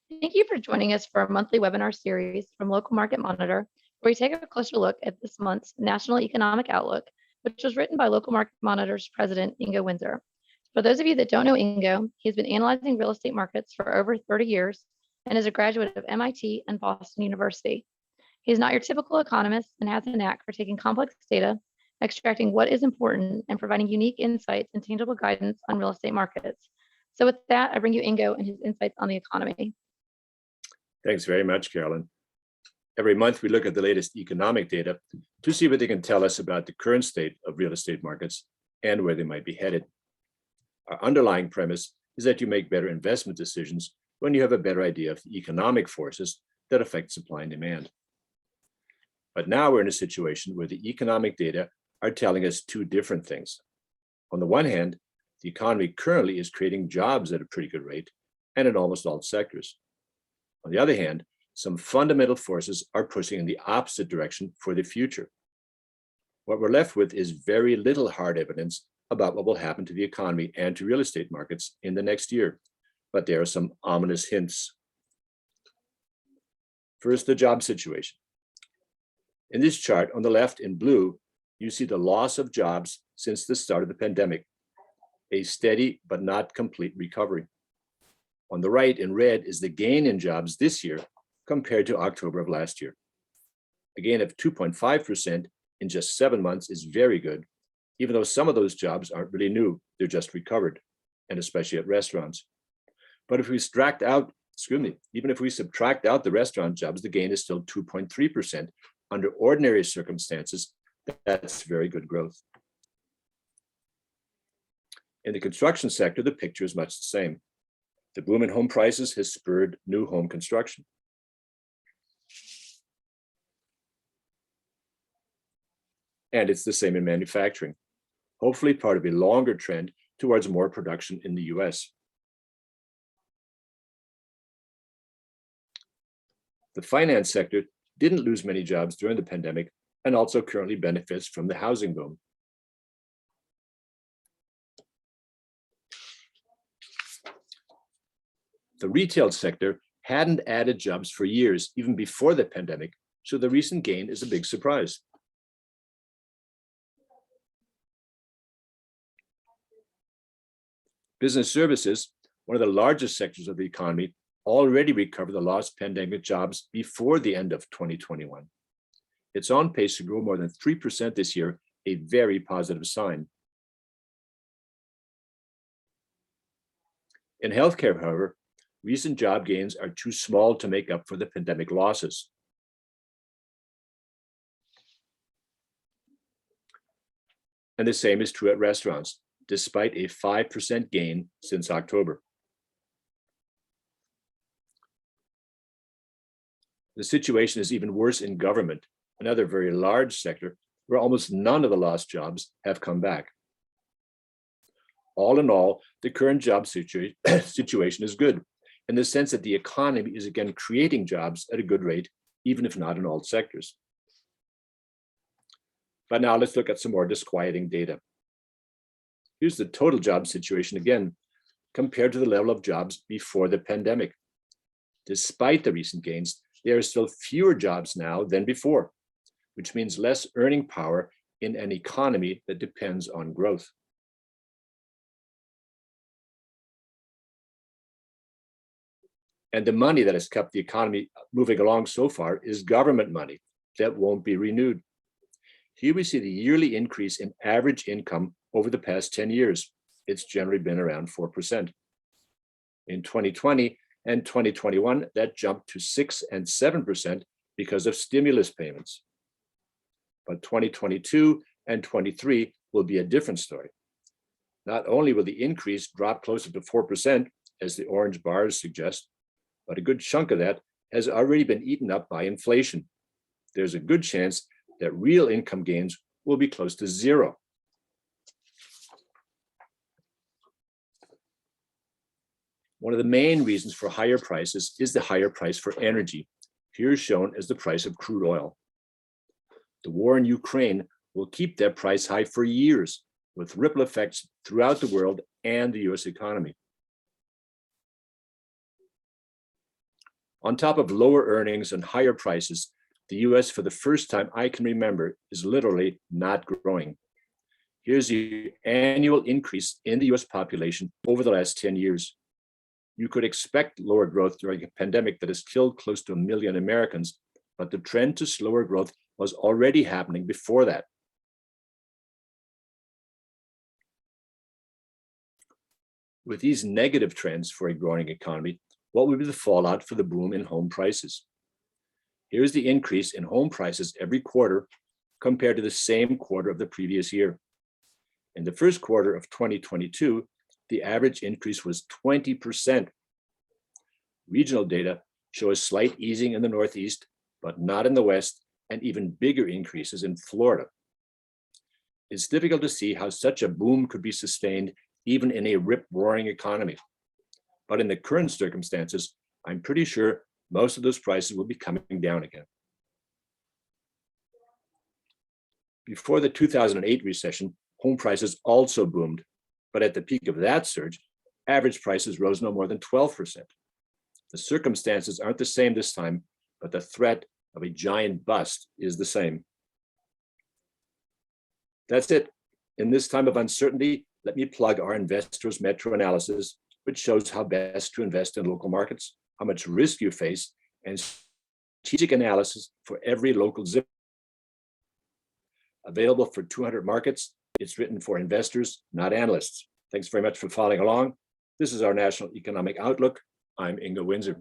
Thank you for joining us for our monthly webinar series from Local Market Monitor, where we take a closer look at this month's National Economic Outlook, which was written by Local Market Monitor's president, Ingo Windsor. For those of you that don't know Ingo, he's been analyzing real estate markets for over 30 years and is a graduate of MIT and Boston University. He's not your typical economist and has a knack for taking complex data, extracting what is important, and providing unique insights and tangible guidance on real estate markets. So with that, I bring you Ingo and his insights on the economy. Thanks very much, Carolyn. Every month, we look at the latest economic data to see what they can tell us about the current state of real estate markets and where they might be headed. Our underlying premise is that you make better investment decisions when you have a better idea of the economic forces that affect supply and demand. But now we're in a situation where the economic data are telling us two different things. On the one hand, the economy currently is creating jobs at a pretty good rate and in almost all sectors. On the other hand, some fundamental forces are pushing in the opposite direction for the future. What we're left with is very little hard evidence about what will happen to the economy and to real estate markets in the next year, but there are some ominous hints. First, the job situation. In this chart on the left in blue, you see the loss of jobs since the start of the pandemic, a steady but not complete recovery. On the right in red is the gain in jobs this year compared to October of last year. A gain of 2.5% in just 7 months is very good, even though some of those jobs aren't really new, they're just recovered, and especially at restaurants. But if we subtract out the restaurant jobs, the gain is still 2.3%. Under ordinary circumstances, that's very good growth. In the construction sector, the picture is much the same. The boom in home prices has spurred new home construction. And it's the same in manufacturing, hopefully part of a longer trend towards more production in the US. The finance sector didn't lose many jobs during the pandemic and also currently benefits from the housing boom. The retail sector hadn't added jobs for years, even before the pandemic, so the recent gain is a big surprise. Business services, one of the largest sectors of the economy, already recovered the lost pandemic jobs before the end of 2021. It's on pace to grow more than 3% this year, a very positive sign. In healthcare, however, recent job gains are too small to make up for the pandemic losses. And the same is true at restaurants, despite a 5% gain since October. The situation is even worse in government, another very large sector where almost none of the lost jobs have come back. All in all, the current job situation is good, in the sense that the economy is again creating jobs at a good rate, even if not in all sectors. But now let's look at some more disquieting data. Here's the total job situation again, compared to the level of jobs before the pandemic. Despite the recent gains, there are still fewer jobs now than before, which means less earning power in an economy that depends on growth. And the money that has kept the economy moving along so far is government money that won't be renewed. Here we see the yearly increase in average income over the past 10 years. It's generally been around 4%. In 2020 and 2021, that jumped to 6 and 7% because of stimulus payments. But 2022 and 23 will be a different story. Not only will the increase drop closer to 4%, as the orange bars suggest, but a good chunk of that has already been eaten up by inflation. There's a good chance that real income gains will be close to zero. One of the main reasons for higher prices is the higher price for energy, here shown as the price of crude oil. The war in Ukraine will keep that price high for years, with ripple effects throughout the world and the US economy. On top of lower earnings and higher prices, the US, for the first time I can remember, is literally not growing. Here's the annual increase in the US population over the last 10 years. You could expect lower growth during a pandemic that has killed close to 1 million Americans, but the trend to slower growth was already happening before that. With these negative trends for a growing economy, what would be the fallout for the boom in home prices? Here's the increase in home prices every quarter compared to the same quarter of the previous year. In the first quarter of 2022, the average increase was 20%. Regional data show a slight easing in the Northeast, but not in the West, and even bigger increases in Florida. It's difficult to see how such a boom could be sustained even in a rip-roaring economy. But in the current circumstances, I'm pretty sure most of those prices will be coming down again. Before the 2008 recession, home prices also boomed, but at the peak of that surge, average prices rose no more than 12%. The circumstances aren't the same this time, but the threat of a giant bust is the same. That's it. In this time of uncertainty, let me plug our Investors Metro analysis, which shows how best to invest in local markets, how much risk you face, and strategic analysis for every local zip. Available for 200 markets. It's written for investors, not analysts. Thanks very much for following along. This is our National Economic Outlook. I'm Ingo Windsor.